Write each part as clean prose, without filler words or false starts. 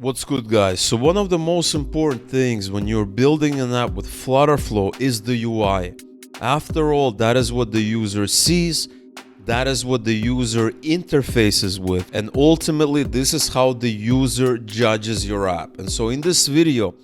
What's good, guys? So one of the most important things when you're building an app with FlutterFlow is the UI. After all, that is what the user sees, that is what the user interfaces with, and ultimately this is how the user judges your app. And so in this video,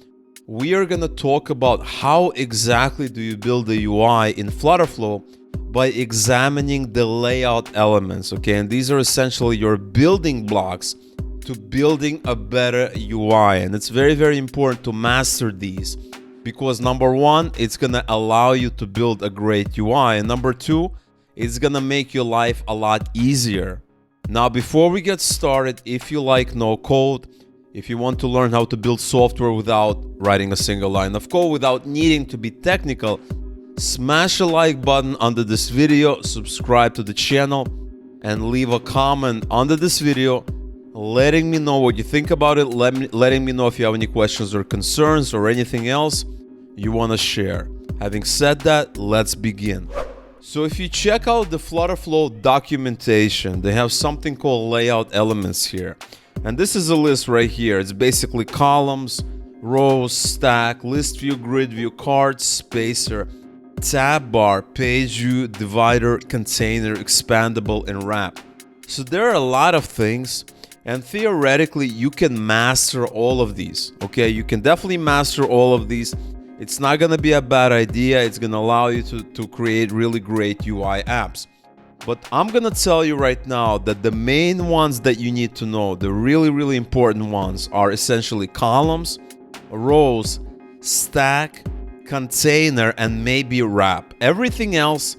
we are going to talk about how exactly do you build the UI in FlutterFlow by examining the layout elements, okay? And these are essentially your building blocks to building a better UI. And it's very, very important to master these because number one, it's gonna allow you to build a great UI. And number two, it's gonna make your life a lot easier. Now, before we get started, if you like NoCode, if you want to learn how to build software without writing a single line of code, without needing to be technical, smash a like button under this video, subscribe to the channel, and leave a comment under this video letting me know what you think about it, letting me know if you have any questions or concerns or anything else you want to share. Having said that, let's begin. So if you check out the FlutterFlow documentation, they have something called layout elements here. And this is a list right here. It's basically columns, rows, stack, list view, grid view, card, spacer, tab bar, page view, divider, container, expandable, and wrap. So there are a lot of things. And theoretically, you can master all of these, okay? You can definitely master all of these. It's not gonna be a bad idea. It's gonna allow you to create really great UI apps. But I'm gonna tell you right now that the main ones that you need to know, the really, really important ones, are essentially columns, rows, stack, container, and maybe wrap. Everything else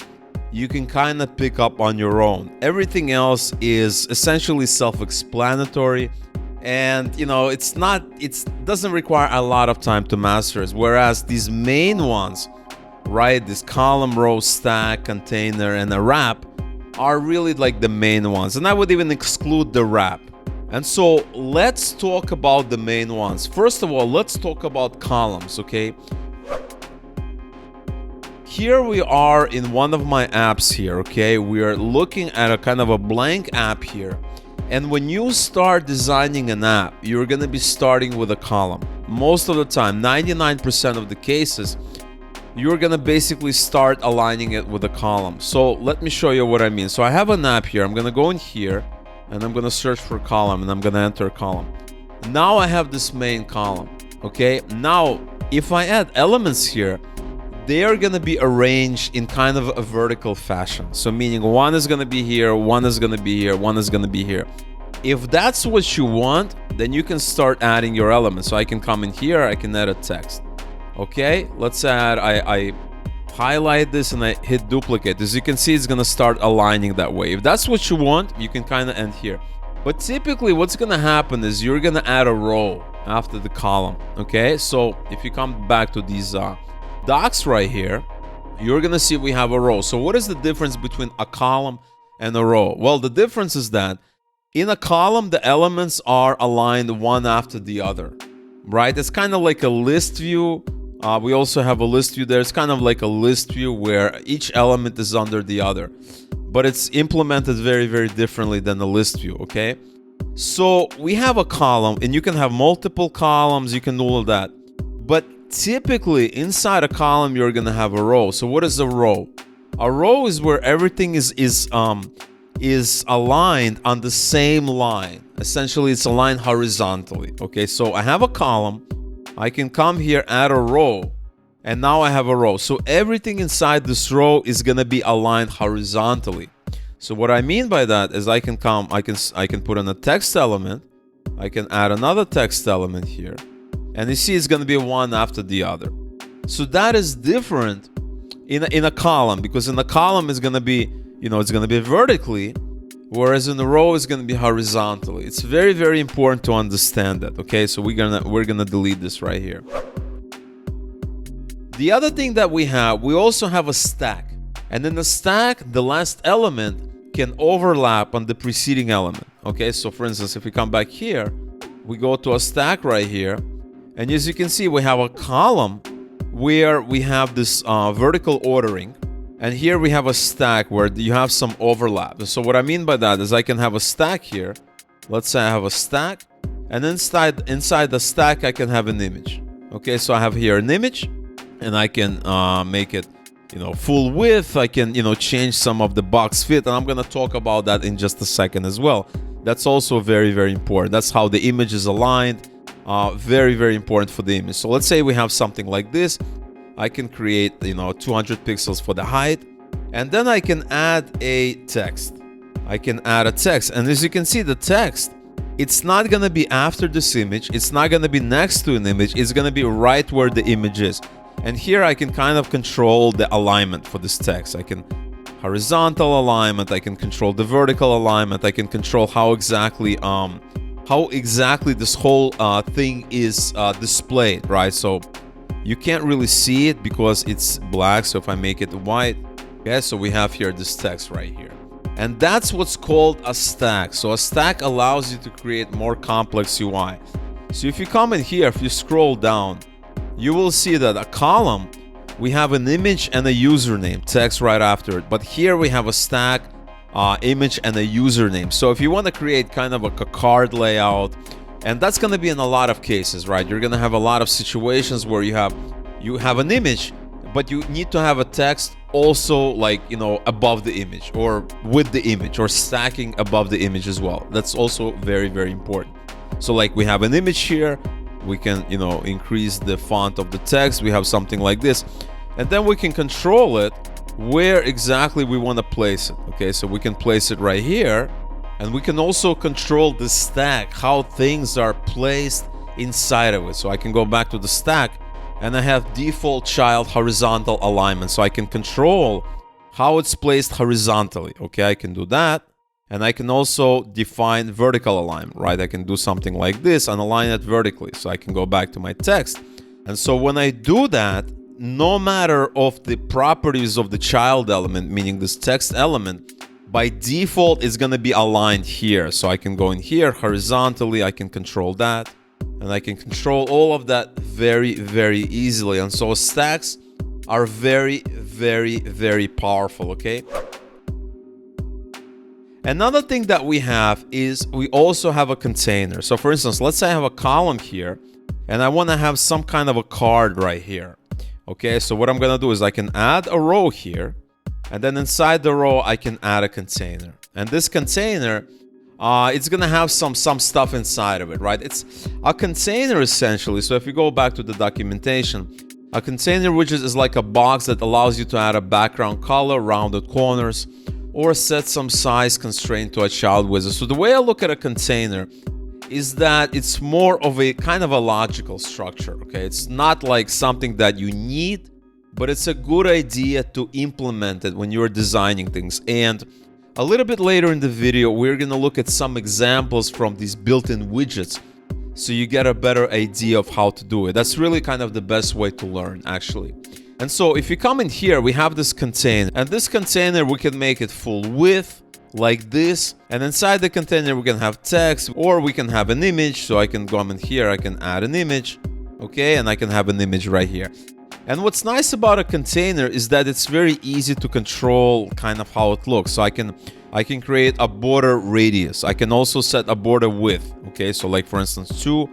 you can kind of pick up on your own. Everything else is essentially self-explanatory, and it doesn't require a lot of time to master it. Whereas these main ones, right, this column, row, stack, container, and a wrap are really like the main ones, and I would even exclude the wrap. And so let's talk about the main ones. First of all, let's talk about columns, okay? Here we are in one of my apps here, okay? We are looking at a kind of a blank app here. And when you start designing an app, you're gonna be starting with a column. Most of the time, 99% of the cases, you're gonna basically start aligning it with a column. So let me show you what I mean. So I have an app here. I'm gonna go in here and I'm gonna search for a column and I'm gonna enter a column. Now I have this main column, okay? Now, if I add elements here, they are going to be arranged in kind of a vertical fashion. So meaning one is going to be here, one is going to be here, one is going to be here. If that's what you want, then you can start adding your elements. So I can come in here, I can add a text. Okay, let's add, I highlight this and I hit duplicate. As you can see, it's going to start aligning that way. If that's what you want, you can kind of end here. But typically what's going to happen is you're going to add a row after the column. Okay, so if you come back to these docs right here, you're gonna see we have a row. So what is the difference between a column and a row? Well, the difference is that in a column, the elements are aligned one after the other, right? It's kind of like a list view. We also have a list view there. It's kind of like a list view where each element is under the other, but it's implemented very, very differently than the list view, okay? So we have a column, and you can have multiple columns, you can do all of that, but typically inside a column you're gonna have a row. So what is a row? A row is where everything is aligned on the same line. Essentially, it's aligned horizontally. Okay, so I have a column, I can come here, add a row, and now I have a row. So everything inside this row is gonna be aligned horizontally. So what I mean by that is I can put in a text element, I can add another text element here, and you see it's going to be one after the other. So that is different in a column, because in a column it's going to be, it's going to be vertically, whereas in the row it's going to be horizontally. It's very, very important to understand that, okay? So we're gonna delete this right here. The other thing that we also have a stack. And in the stack, the last element can overlap on the preceding element, okay? So for instance, if we come back here, we go to a stack right here, and as you can see, we have a column where we have this vertical ordering. And here we have a stack where you have some overlap. So what I mean by that is I can have a stack here. Let's say I have a stack. And inside the stack, I can have an image. Okay, so I have here an image, and I can make it, full width. I can, change some of the box fit, and I'm gonna talk about that in just a second as well. That's also very, very important. That's how the image is aligned. Very, very important for the image. So let's say we have something like this. I can create, 200 pixels for the height, and then I can add a text. I can add a text, and as you can see, the text, it's not gonna be after this image. It's not gonna be next to an image. It's gonna be right where the image is. And here I can kind of control the alignment for this text. I can horizontal alignment. I can control the vertical alignment. I can control how exactly this whole thing is displayed, right? So you can't really see it because it's black. So if I make it white, okay, so we have here this text right here. And that's what's called a stack. So a stack allows you to create more complex UI. So if you come in here, if you scroll down, you will see that a column, we have an image and a username, text right after it. But here we have a stack, image and a username. So if you want to create kind of a card layout, and that's going to be in a lot of cases, right? You're going to have a lot of situations where you have an image, but you need to have a text also, like, above the image or with the image, or stacking above the image as well. That's also very, very important. So like we have an image here, we can, increase the font of the text. We have something like this, and then we can control it where exactly we want to place it. Okay, so we can place it right here, and we can also control the stack, how things are placed inside of it. So I can go back to the stack, and I have default child horizontal alignment. So I can control how it's placed horizontally. Okay, I can do that. And I can also define vertical alignment, right? I can do something like this and align it vertically. So I can go back to my text. And so when I do that, no matter of the properties of the child element, meaning this text element, by default is going to be aligned here. So I can go in here horizontally. I can control that. And I can control all of that very, very easily. And so stacks are very, very, very powerful, okay? Another thing that we have is we also have a container. So for instance, let's say I have a column here, and I want to have some kind of a card right here. Okay, so what I'm going to do is I can add a row here, and then inside the row, I can add a container. And this container, it's going to have some stuff inside of it, right? It's a container essentially. So if you go back to the documentation, a container widget is like a box that allows you to add a background color, rounded corners, or set some size constraint to a child widget. So the way I look at a container is that it's more of a kind of a logical structure, okay? It's not like something that you need, but it's a good idea to implement it when you're designing things. And a little bit later in the video, we're gonna look at some examples from these built-in widgets, so you get a better idea of how to do it. That's really kind of the best way to learn, actually. And so if you come in here, we have this container, and this container, we can make it full width like this. And inside the container, we can have text, or we can have an image. So I can come in here, I can add an image, okay? And I can have an image right here. And what's nice about a container is that it's very easy to control kind of how it looks. So I can create a border radius. I can also set a border width, okay? So like for instance, 2.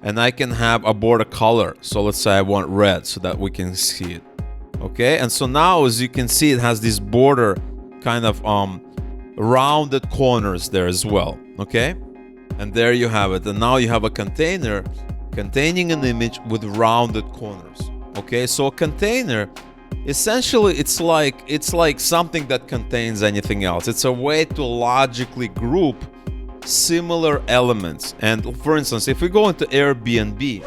And I can have a border color. So let's say I want red so that we can see it. Okay, and so now as you can see, it has this border kind of rounded corners there as well. Okay, and there you have it. And now you have a container containing an image with rounded corners. Okay, so a container, essentially it's like something that contains anything else. It's a way to logically group similar elements. And for instance, if we go into Airbnb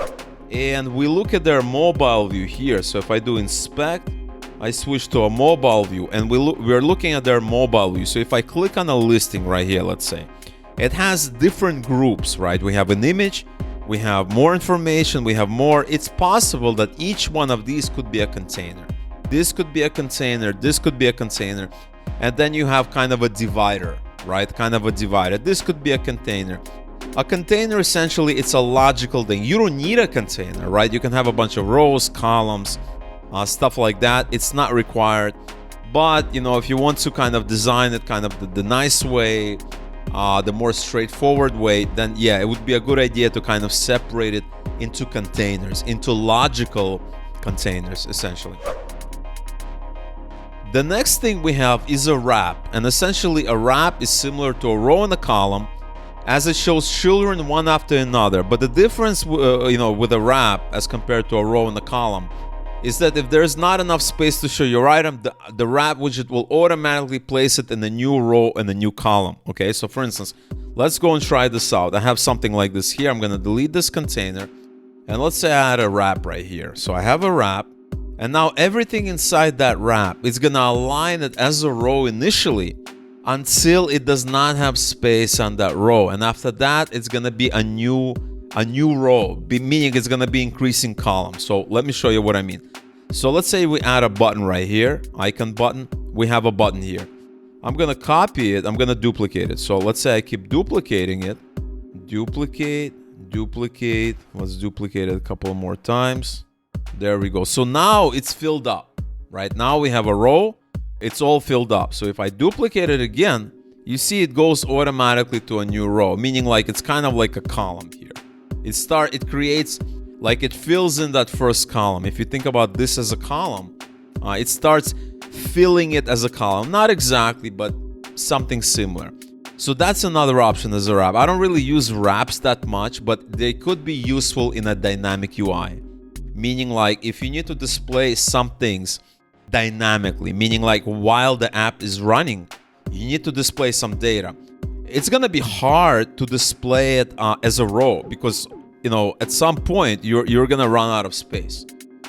and we look at their mobile view here, so if I do inspect, I switch to a mobile view, and we're looking at their mobile view. So if I click on a listing right here, let's say, it has different groups, right? We have an image, we have more information, we have more. It's possible that each one of these could be a container. This could be a container, this could be a container, and then you have kind of a divider, right? Kind of a divider. This could be a container. A container, essentially, it's a logical thing. You don't need a container, right? You can have a bunch of rows, columns, stuff like that. It's not required. But, you know, if you want to kind of design it kind of the nice way, the more straightforward way, then yeah, it would be a good idea to kind of separate it into containers, into logical containers, essentially. The next thing we have is a wrap, and essentially a wrap is similar to a row and a column, as it shows children one after another. But the difference, with a wrap as compared to a row and a column, is that if there's not enough space to show your item, the wrap widget will automatically place it in a new row and a new column. Okay, so for instance, let's go and try this out. I have something like this here. I'm going to delete this container, and let's say I add a wrap right here. So I have a wrap, and now everything inside that wrap is going to align it as a row initially until it does not have space on that row, and after that it's going to be a new row, meaning it's going to be increasing columns. So let me show you what I mean. So let's say we add a button right here, icon button. We have a button here. I'm going to copy it, I'm going to duplicate it. So let's say I keep duplicating it. Duplicate. Let's duplicate it a couple more times. There we go. So now it's filled up. Right now we have a row. It's all filled up. So if I duplicate it again, you see it goes automatically to a new row, meaning like it's kind of like a column here. It creates, like it fills in that first column. If you think about this as a column, it starts filling it as a column. Not exactly, but something similar. So that's another option as a wrap. I don't really use wraps that much, but they could be useful in a dynamic UI. Meaning like if you need to display some things dynamically, meaning like while the app is running, you need to display some data. It's gonna be hard to display it as a row because at some point you're gonna run out of space,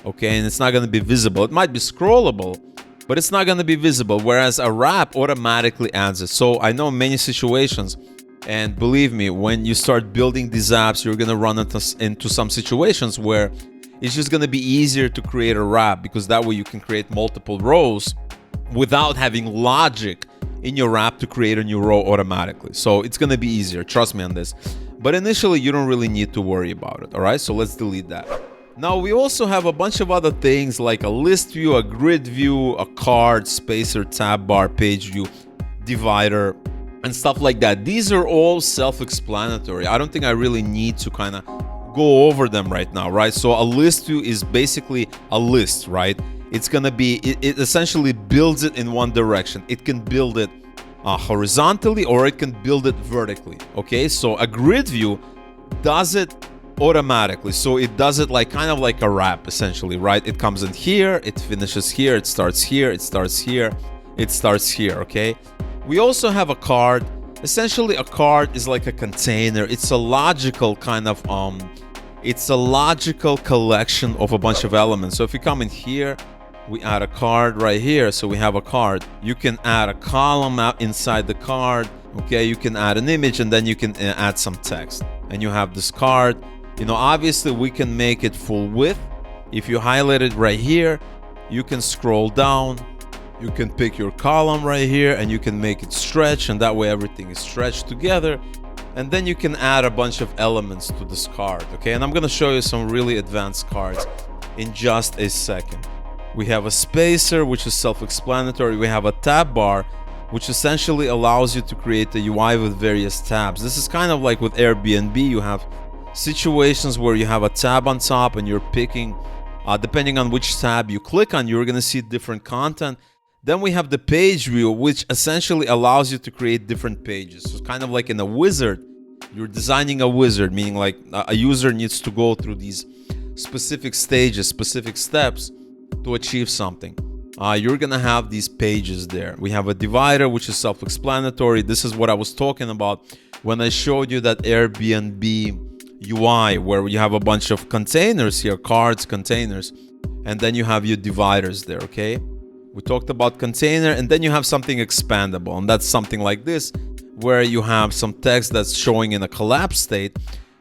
okay, and it's not gonna be visible. It might be scrollable, but it's not gonna be visible, whereas a wrap automatically adds it. So I know many situations, and believe me, when you start building these apps, you're gonna run into some situations where it's just going to be easier to create a wrap, because that way you can create multiple rows without having logic in your wrap to create a new row automatically. So it's going to be easier, trust me on this. But initially you don't really need to worry about it. All right, so let's delete that. Now we also have a bunch of other things like a list view, a grid view, a card, spacer, tab bar, page view, divider, and stuff like that. These are all self-explanatory. I don't think I really need to kind of go over them right now, right? So a list view is basically a list, right? It's gonna be, it essentially builds it in one direction. It can build it horizontally, or it can build it vertically, okay? So a grid view does it automatically. So it does it like kind of like a wrap, essentially, right? It comes in here, it finishes here, it starts here, it starts here, it starts here, okay? We also have a card. Essentially, a card is like a container. It's a logical kind of it's a logical collection of a bunch of elements. So if you come in here, we add a card right here. So we have a card. You can add a column out inside the card. Okay, you can add an image, and then you can add some text. And you have this card. Obviously we can make it full width. If you highlight it right here, you can scroll down. You can pick your column right here, and you can make it stretch, and that way everything is stretched together. And then you can add a bunch of elements to this card, okay? And I'm gonna show you some really advanced cards in just a second. We have a spacer, which is self-explanatory. We have a tab bar, which essentially allows you to create a UI with various tabs. This is kind of like with Airbnb. You have situations where you have a tab on top, and you're picking, depending on which tab you click on, you're gonna see different content. Then we have the page view, which essentially allows you to create different pages. So it's kind of like in a wizard, you're designing a wizard, meaning like a user needs to go through these specific stages, specific steps to achieve something. You're gonna have these pages there. We have a divider, which is self-explanatory. This is what I was talking about when I showed you that Airbnb UI, where you have a bunch of containers here, cards, containers, and then you have your dividers there, okay? We talked about container, and then you have something expandable, and that's something like this, where you have some text that's showing in a collapse state,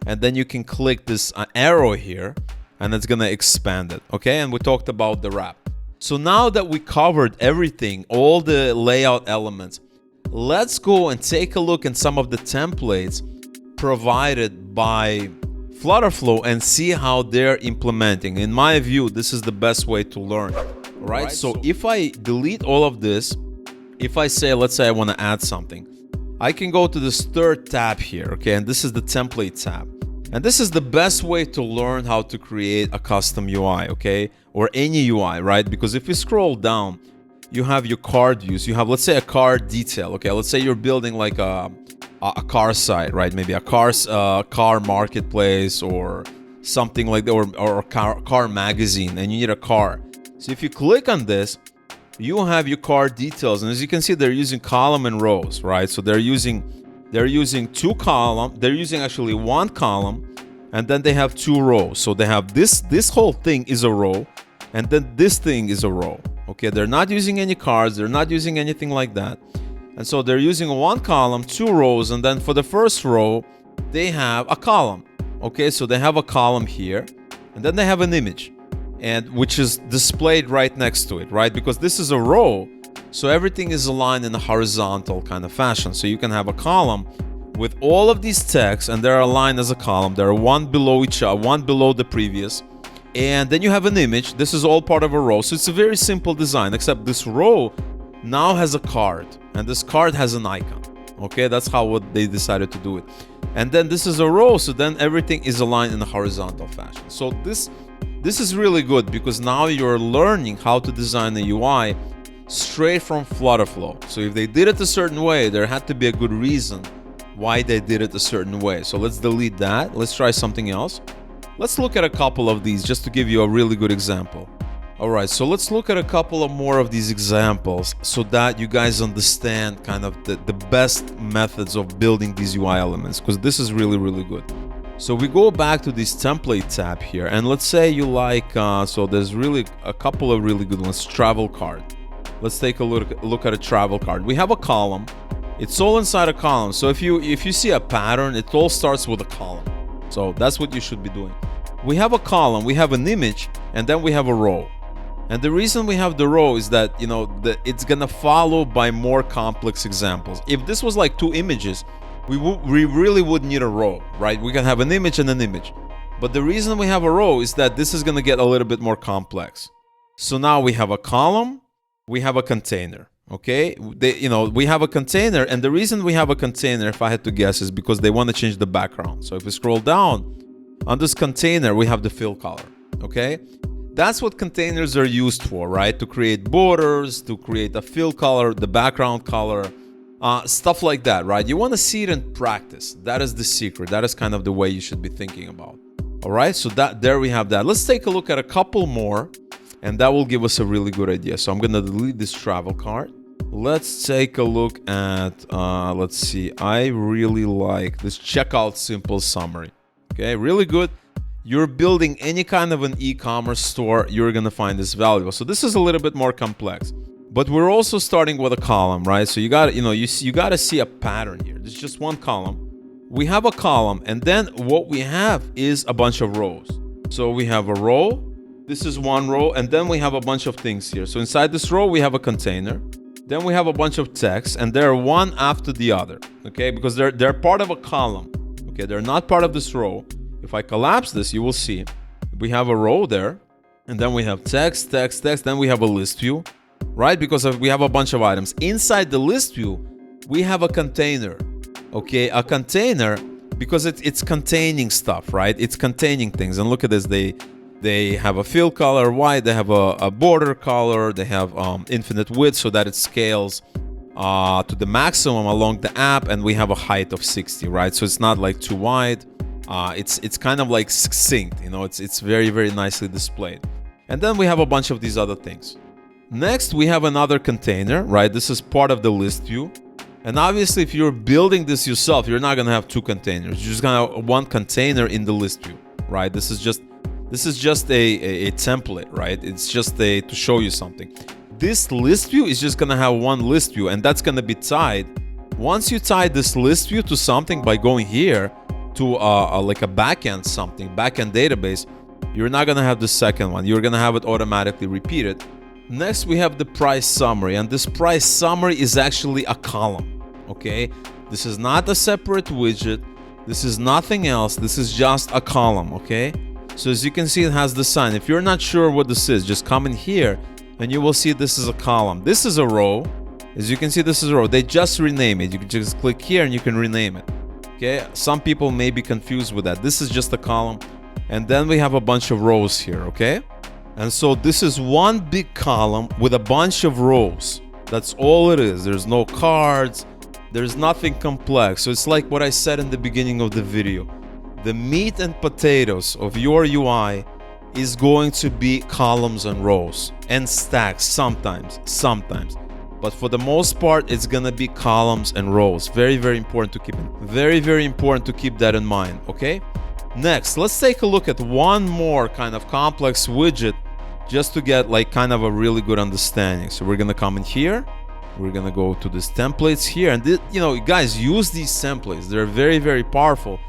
and then you can click this arrow here, and it's gonna expand it, okay? And we talked about the wrap. So now that we covered everything, all the layout elements, let's go and take a look at some of the templates provided by FlutterFlow and see how they're implementing. In my view, this is the best way to learn. Right? So if I delete all of this, if I say, let's say I want to add something, I can go to this third tab here, okay, and this is the template tab. And this is the best way to learn how to create a custom UI, okay, or any UI, right? Because if you scroll down, you have your card views. You have, let's say, a car detail, okay? Let's say you're building like a car site, right? Maybe a car marketplace or something like that, or a car magazine, and you need a car. So if you click on this, you have your car details, and as you can see, they're using column and rows, right? So they're using two column, they're using actually one column, and then they have two rows. So they have this whole thing is a row, and then this thing is a row. Okay, they're not using any cards, they're not using anything like that. And so they're using one column, two rows, and then for the first row, they have a column. Okay, so they have a column here, and then they have an image, and which is displayed right next to it, right? Because this is a row, so everything is aligned in a horizontal kind of fashion. So you can have a column with all of these texts, and they're aligned as a column. They're one below each other, one below the previous. And then you have an image. This is all part of a row. So it's a very simple design, except this row now has a card, and this card has an icon. Okay, that's what they decided to do it. And then this is a row, so then everything is aligned in a horizontal fashion. So this is really good, because now you're learning how to design a UI straight from FlutterFlow. So if they did it a certain way, there had to be a good reason why they did it a certain way. So let's delete that. Let's try something else. Let's look at a couple of these just to give you a really good example. All right, so let's look at a couple of more of these examples so that you guys understand kind of the best methods of building these UI elements, because this is really, really good. So we go back to this template tab here, and let's say you like, so there's really a couple of really good ones. Travel card. Let's take a look at a travel card. We have a column. It's all inside a column. So if you see a pattern, it all starts with a column. So that's what you should be doing. We have a column, we have an image, and then we have a row. And the reason we have the row is that, it's gonna follow by more complex examples. If this was like two images, we really would need a row, right? We can have an image and an image. But the reason we have a row is that this is gonna get a little bit more complex. So now we have a column, we have a container, okay? We have a container, and the reason we have a container, if I had to guess, is because they want to change the background. So if we scroll down, on this container, we have the fill color, okay? That's what containers are used for, right? To create borders, to create a fill color, the background color, stuff like that, right? You want to see it in practice. That is the secret. That is kind of the way you should be thinking about. All right, so there we have that. Let's take a look at a couple more, and that will give us a really good idea. So I'm going to delete this travel card. Let's take a look at, let's see. I really like this checkout simple summary. Okay, really good. You're building any kind of an e-commerce store, you're gonna find this valuable. So this is a little bit more complex, but we're also starting with a column, right? So you got you got to see a pattern here. There's just one column. We have a column, and then what we have is a bunch of rows. So we have a row. This is one row, and then we have a bunch of things here. So inside this row, we have a container. Then we have a bunch of text, and they're one after the other, okay? Because they're part of a column. Okay, they're not part of this row. If I collapse this, you will see we have a row there, and then we have text, text, text, then we have a list view, right? Because we have a bunch of items. Inside the list view, we have a container, okay? A container, because it's containing stuff, right? It's containing things. And look at this, they have a fill color white, they have a border color, they have infinite width so that it scales to the maximum along the app, and we have a height of 60, right? So it's not like too wide. It's kind of like succinct, it's very, very nicely displayed. And then we have a bunch of these other things. Next, we have another container, right? This is part of the list view. And obviously, if you're building this yourself, you're not gonna have two containers. You're just gonna have one container in the list view, right? This is just a template, right? It's just to show you something. This list view is just gonna have one list view, and that's gonna be tied. Once you tie this list view to something by going here to like a backend database, you're not gonna have the second one. You're gonna have it automatically repeated. Next, we have the price summary, and this price summary is actually a column, okay? This is not a separate widget. This is nothing else. This is just a column, okay? So as you can see, it has the sign. If you're not sure what this is, just come in here and you will see this is a column. This is a row, As you can see, this is a row. They just rename it. You can just click here and you can rename it. Okay, some people may be confused with that. This is just a column, and then we have a bunch of rows here, okay? And so this is one big column with a bunch of rows. That's all it is. There's no cards, there's nothing complex. So it's like what I said in the beginning of the video. The meat and potatoes of your UI is going to be columns and rows and stacks sometimes. But for the most part, it's gonna be columns and rows. Very, very important to keep in. Very, very important to keep that in mind, okay? Next, let's take a look at one more kind of complex widget just to get like kind of a really good understanding. So we're gonna come in here. We're gonna go to these templates here. And you know, guys, use these templates. They're very, very powerful.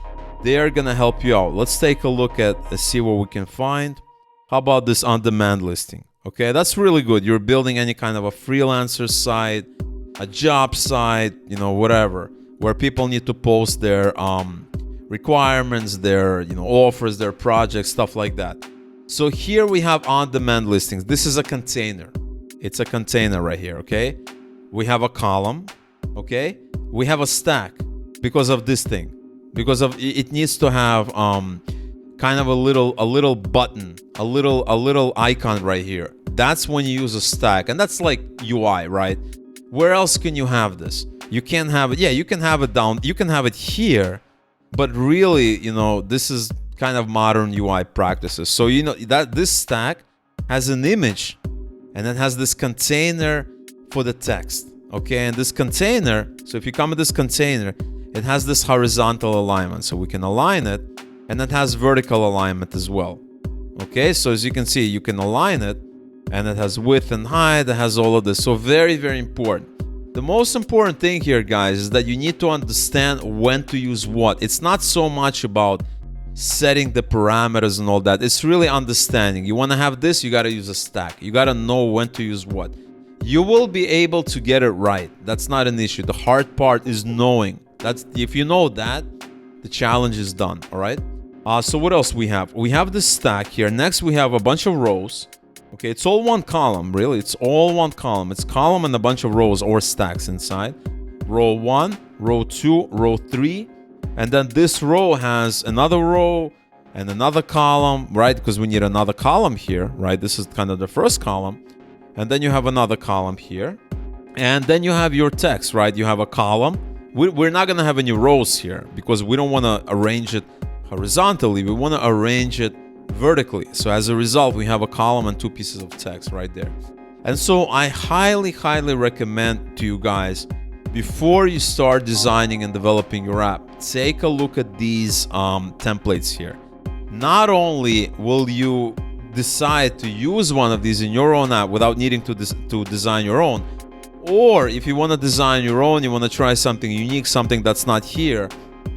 They are gonna help you out. Let's take a look at, let's see what we can find. How about this on-demand listing? Okay, that's really good. You're building any kind of a freelancer site, a job site, you know, whatever, where people need to post their requirements, their offers, their projects, stuff like that. So here we have on-demand listings. This is a container. It's a container right here, okay? We have a column, okay? We have a stack because of this thing. Because of it needs to have kind of a little button, a little icon right here. That's when you use a stack, and that's like UI, right? Where else can you have this? You can have it, yeah, you can have it down, you can have it here, but really, you know, this is kind of modern UI practices. So you know that this stack has an image, and it has this container for the text, okay? And this container, so if you come to this container, it has this horizontal alignment, so we can align it, and it has vertical alignment as well. Okay, so as you can see, you can align it, and it has width and height, it has all of this. So very, very important. The most important thing here, guys, is that you need to understand when to use what. It's not so much about setting the parameters and all that. It's really understanding. You want to have this, you got to use a stack. You got to know when to use what. You will be able to get it right. That's not an issue. The hard part is knowing. That's, if you know that, the challenge is done, all right? So what else we have? We have this stack here. Next, we have a bunch of rows. Okay, it's all one column, really. It's all one column. It's column and a bunch of rows or stacks inside. Row 1, row 2, row 3. And then this row has another row and another column, right? Because we need another column here, right? This is kind of the first column. And then you have another column here. And then you have your text, right? You have a column. We're not going to have any rows here because we don't want to arrange it horizontally. We want to arrange it vertically. So as a result, we have a column and two pieces of text right there. And so I highly, highly recommend to you guys, before you start designing and developing your app, take a look at these templates here. Not only will you decide to use one of these in your own app without needing to design your own, or if you want to design your own, you want to try something unique, something that's not here,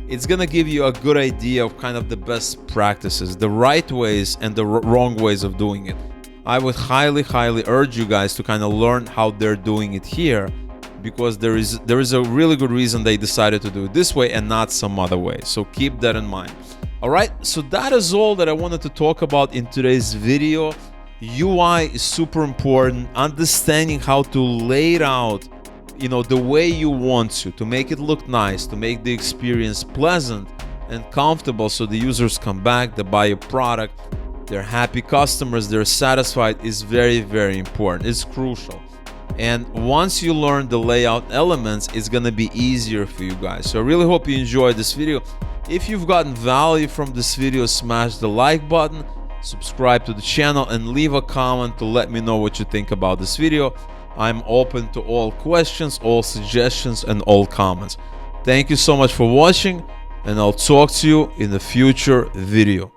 it's going to give you a good idea of kind of the best practices, the right ways and the wrong ways of doing it. I would highly, highly urge you guys to kind of learn how they're doing it here, because there is a really good reason they decided to do it this way and not some other way. So keep that in mind. All right, so that is all that I wanted to talk about in today's video. UI is super important. Understanding how to lay it out, you know, the way you want to make it look nice, to make the experience pleasant and comfortable, so the users come back, they buy your product, they're happy customers, they're satisfied, is very, very important. It's crucial. And once you learn the layout elements, it's gonna be easier for you guys. So I really hope you enjoyed this video. If you've gotten value from this video, smash the like button, subscribe to the channel, and leave a comment to let me know what you think about this video. I'm open to all questions, all suggestions, and all comments. Thank you so much for watching, and I'll talk to you in the future video.